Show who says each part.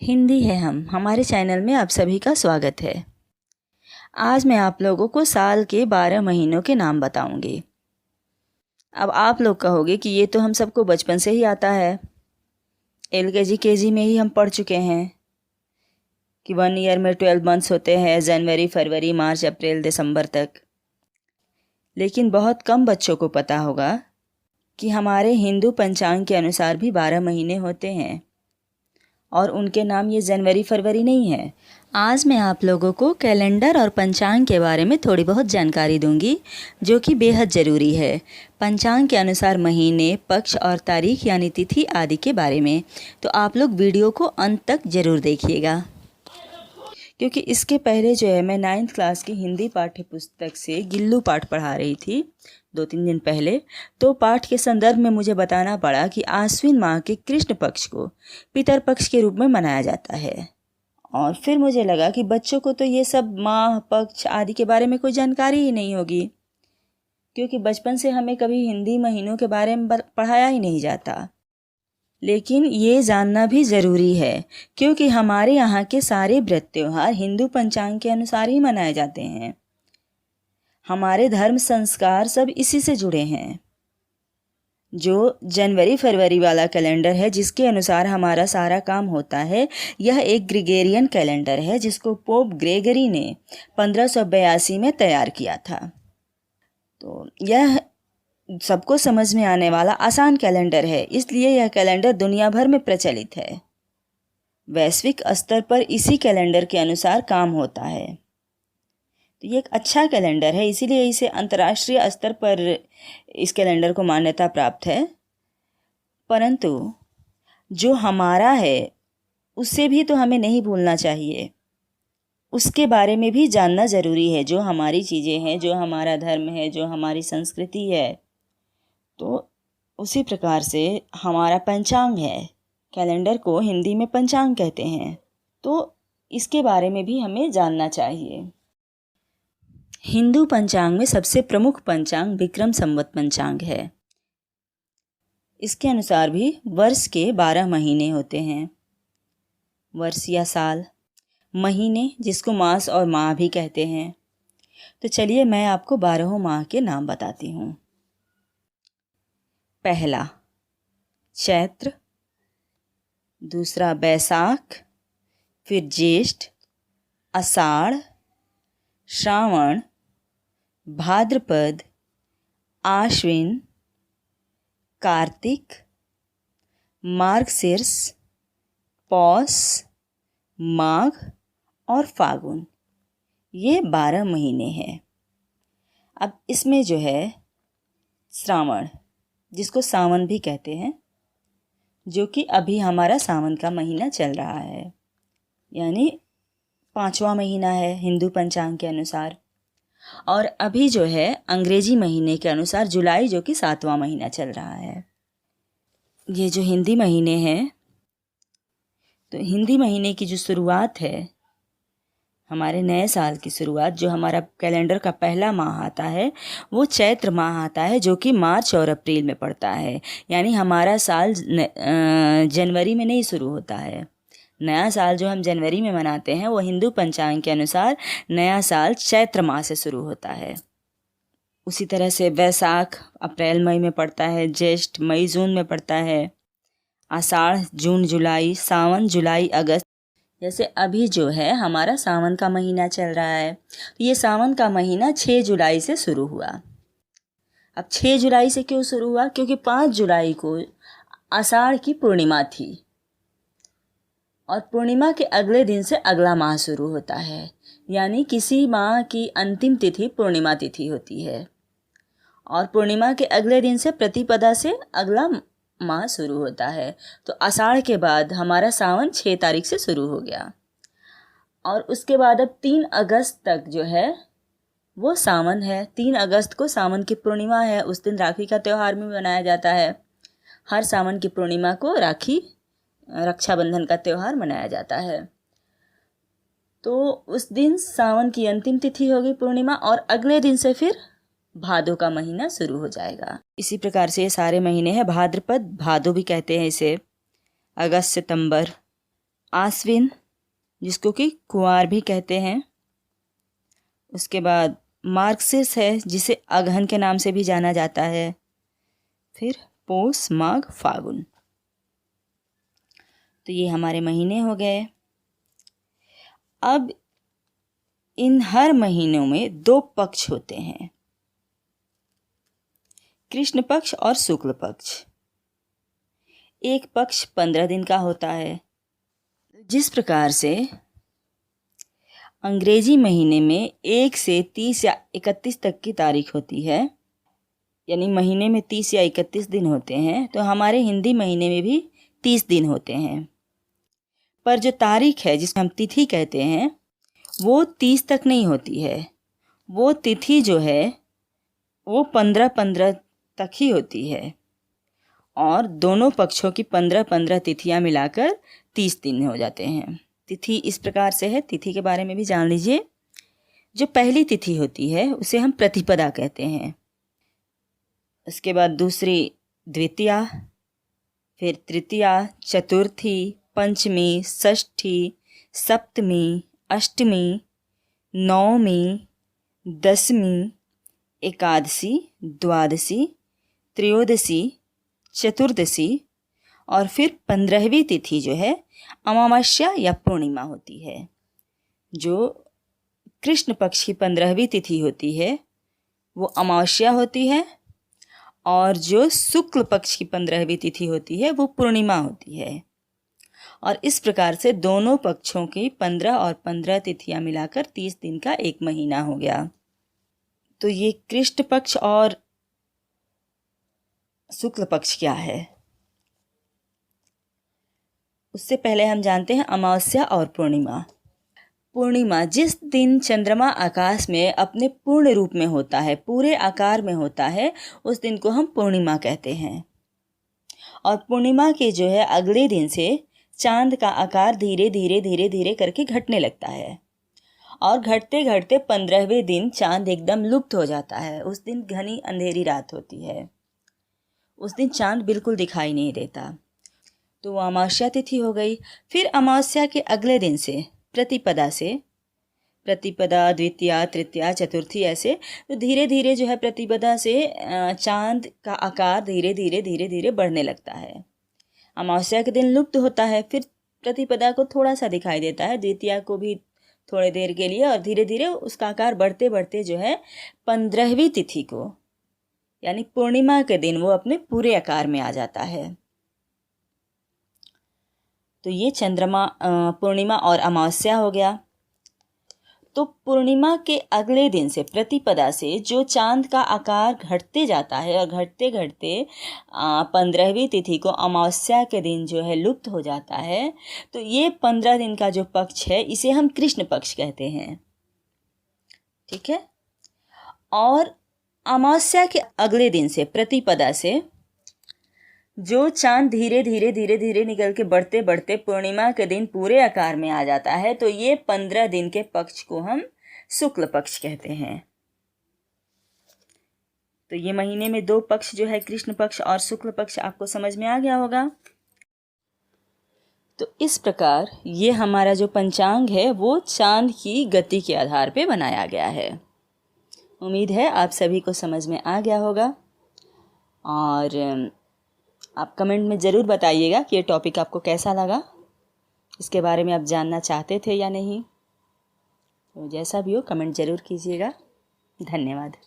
Speaker 1: हिंदी है हम हमारे चैनल में आप सभी का स्वागत है। आज मैं आप लोगों को साल के 12 महीनों के नाम बताऊंगी। अब आप लोग कहोगे कि ये तो हम सबको बचपन से ही आता है, LKG KG में ही हम पढ़ चुके हैं कि 1 ईयर में 12 मंथ्स होते हैं, जनवरी फरवरी मार्च अप्रैल दिसंबर तक। लेकिन बहुत कम बच्चों को पता होगा कि हमारे हिंदू पंचांग के अनुसार भी 12 महीने होते हैं और उनके नाम ये जनवरी फरवरी नहीं है। आज मैं आप लोगों को कैलेंडर और पंचांग के बारे में थोड़ी बहुत जानकारी दूंगी, जो कि बेहद ज़रूरी है। पंचांग के अनुसार महीने, पक्ष और तारीख यानी तिथि आदि के बारे में। तो आप लोग वीडियो को अंत तक ज़रूर देखिएगा, क्योंकि इसके पहले जो है मैं 9th क्लास की हिंदी पाठ्य पुस्तक से गिल्लू पाठ पढ़ा रही थी 2-3 दिन पहले। तो पाठ के संदर्भ में मुझे बताना पड़ा कि आश्विन माह के कृष्ण पक्ष को पितरपक्ष के रूप में मनाया जाता है। और फिर मुझे लगा कि बच्चों को तो ये सब माह पक्ष आदि के बारे में कोई जानकारी ही नहीं होगी, क्योंकि बचपन से हमें कभी हिंदी महीनों के बारे में पढ़ाया ही नहीं जाता। लेकिन ये जानना भी ज़रूरी है, क्योंकि हमारे यहाँ के सारे व्रत त्योहार हिंदू पंचांग के अनुसार ही मनाए जाते हैं। हमारे धर्म संस्कार सब इसी से जुड़े हैं। जो जनवरी फरवरी वाला कैलेंडर है, जिसके अनुसार हमारा सारा काम होता है, यह एक ग्रेगोरियन कैलेंडर है, जिसको पोप ग्रेगरी ने 1582 में तैयार किया था। तो यह सबको समझ में आने वाला आसान कैलेंडर है, इसलिए यह कैलेंडर दुनिया भर में प्रचलित है। वैश्विक स्तर पर इसी कैलेंडर के अनुसार काम होता है। तो ये एक अच्छा कैलेंडर है, इसीलिए इसे अंतर्राष्ट्रीय स्तर पर इस कैलेंडर को मान्यता प्राप्त है। परंतु जो हमारा है उससे भी तो हमें नहीं भूलना चाहिए, उसके बारे में भी जानना ज़रूरी है। जो हमारी चीज़ें हैं, जो हमारा धर्म है, जो हमारी संस्कृति है, तो उसी प्रकार से हमारा पंचांग है। कैलेंडर को हिंदी में पंचांग कहते हैं, तो इसके बारे में भी हमें जानना चाहिए। हिंदू पंचांग में सबसे प्रमुख पंचांग विक्रम संवत पंचांग है। इसके अनुसार भी वर्ष के 12 महीने होते हैं। वर्ष या साल, महीने जिसको मास और माह भी कहते हैं। तो चलिए मैं आपको 12 माह के नाम बताती हूँ। पहला चैत्र, दूसरा बैसाख, फिर ज्येष्ठ, आषाढ़, श्रावण, भाद्रपद, आश्विन, कार्तिक, मार्गशीर्ष, पौष, माघ और फागुन। ये 12 महीने हैं। अब इसमें जो है श्रावण, जिसको सावन भी कहते हैं, जो कि अभी हमारा सावन का महीना चल रहा है, यानी 5वां महीना है हिंदू पंचांग के अनुसार। और अभी जो है अंग्रेजी महीने के अनुसार जुलाई, जो कि 7वां महीना चल रहा है। ये जो हिंदी महीने हैं, तो हिंदी महीने की जो शुरुआत है, हमारे नए साल की शुरुआत, जो हमारा कैलेंडर का पहला माह आता है, वो चैत्र माह आता है, जो कि मार्च और अप्रैल में पड़ता है। यानी हमारा साल जनवरी में नहीं शुरू होता है। नया साल जो हम जनवरी में मनाते हैं, वो हिंदू पंचांग के अनुसार नया साल चैत्र माह से शुरू होता है। उसी तरह से वैसाख अप्रैल मई में पड़ता है, ज्येष्ठ मई जून में पड़ता है, आषाढ़ जून जुलाई, सावन जुलाई अगस्त। जैसे अभी जो है हमारा सावन का महीना चल रहा है, तो ये सावन का महीना 6 जुलाई से शुरू हुआ। अब 6 जुलाई से क्यों शुरू हुआ? क्योंकि 5 जुलाई को आषाढ़ की पूर्णिमा थी, और पूर्णिमा के अगले दिन से अगला माह शुरू होता है। यानी किसी माह की अंतिम तिथि पूर्णिमा तिथि होती है, और पूर्णिमा के अगले दिन से प्रतिपदा से अगला माह शुरू होता है। तो आषाढ़ के बाद हमारा सावन 6 तारीख से शुरू हो गया, और उसके बाद अब 3 अगस्त तक जो है वो सावन है। 3 अगस्त को सावन की पूर्णिमा है, उस दिन राखी का त्यौहार भी मनाया जाता है। हर सावन की पूर्णिमा को रक्षाबंधन का त्यौहार मनाया जाता है। तो उस दिन सावन की अंतिम तिथि होगी पूर्णिमा, और अगले दिन से फिर भादो का महीना शुरू हो जाएगा। इसी प्रकार से ये सारे महीने हैं। भाद्रपद, भादो भी कहते हैं इसे, अगस्त सितंबर, आश्विन, जिसको कि कुंवार भी कहते हैं। उसके बाद मार्गशीर्ष है, जिसे अगहन के नाम से भी जाना जाता है। फिर पौष, माघ, फागुन। तो ये हमारे महीने हो गए। अब इन हर महीनों में 2 पक्ष होते हैं, कृष्ण पक्ष और शुक्ल पक्ष। एक पक्ष 15 दिन का होता है। जिस प्रकार से अंग्रेजी महीने में 1 से 30 या 31 तक की तारीख होती है, यानी महीने में 30 या 31 दिन होते हैं, तो हमारे हिंदी महीने में भी 30 दिन होते हैं। पर जो तारीख है, जिसको हम तिथि कहते हैं, वो 30 तक नहीं होती है। वो तिथि जो है वो 15-15 तक ही होती है, और दोनों पक्षों की 15-15 तिथियां मिलाकर 30 दिन हो जाते हैं। तिथि इस प्रकार से है, तिथि के बारे में भी जान लीजिए। जो पहली तिथि होती है उसे हम प्रतिपदा कहते हैं। उसके बाद दूसरी द्वितीया, फिर तृतीया, चतुर्थी, पंचमी, षष्ठी, सप्तमी, अष्टमी, नवमी, दसवीं, एकादशी, द्वादशी, त्रयोदशी, चतुर्दशी, और फिर 15वीं तिथि जो है अमावस्या या पूर्णिमा होती है। जो कृष्ण पक्ष की 15वीं तिथि होती है वो अमावस्या होती है, और जो शुक्ल पक्ष की 15वीं तिथि होती है वो पूर्णिमा होती है। और इस प्रकार से दोनों पक्षों की 15 और 15 तिथियां मिलाकर 30 दिन का एक महीना हो गया। तो ये कृष्ण पक्ष और शुक्ल पक्ष क्या है, उससे पहले हम जानते हैं अमावस्या और पूर्णिमा। पूर्णिमा, जिस दिन चंद्रमा आकाश में अपने पूर्ण रूप में होता है, पूरे आकार में होता है, उस दिन को हम पूर्णिमा कहते हैं। और पूर्णिमा के जो है अगले दिन से चांद का आकार धीरे धीरे धीरे धीरे करके घटने लगता है, और घटते घटते 15वें दिन चांद एकदम लुप्त हो जाता है। उस दिन घनी अंधेरी रात होती है, उस दिन चांद बिल्कुल दिखाई नहीं देता। तो वो अमावस्या तिथि हो गई। फिर अमावस्या के अगले दिन से प्रतिपदा द्वितीया, तृतीया, चतुर्थी, ऐसे तो धीरे धीरे जो है प्रतिपदा से चांद का आकार धीरे धीरे धीरे धीरे बढ़ने लगता है। अमावस्या के दिन लुप्त होता है, फिर प्रतिपदा को थोड़ा सा दिखाई देता है, द्वितीया को भी थोड़ी देर के लिए, और धीरे धीरे उसका आकार बढ़ते बढ़ते जो है 15वीं तिथि को, यानी पूर्णिमा के दिन वो अपने पूरे आकार में आ जाता है। तो ये चंद्रमा, पूर्णिमा और अमावस्या हो गया। तो पूर्णिमा के अगले दिन से प्रतिपदा से जो चांद का आकार घटते जाता है, और घटते घटते 15वीं तिथि को अमावस्या के दिन जो है लुप्त हो जाता है, तो ये 15 दिन का जो पक्ष है इसे हम कृष्ण पक्ष कहते हैं। ठीक है। और अमावस्या के अगले दिन से प्रतिपदा से जो चांद धीरे धीरे धीरे धीरे निकल के बढ़ते बढ़ते पूर्णिमा के दिन पूरे आकार में आ जाता है, तो ये 15 दिन के पक्ष को हम शुक्ल पक्ष कहते हैं। तो ये महीने में 2 पक्ष जो है कृष्ण पक्ष और शुक्ल पक्ष आपको समझ में आ गया होगा। तो इस प्रकार ये हमारा जो पंचांग है वो चांद की गति के आधार पे बनाया गया है। उम्मीद है आप सभी को समझ में आ गया होगा, और आप कमेंट में ज़रूर बताइएगा कि ये टॉपिक आपको कैसा लगा, इसके बारे में आप जानना चाहते थे या नहीं। तो जैसा भी हो कमेंट ज़रूर कीजिएगा। धन्यवाद।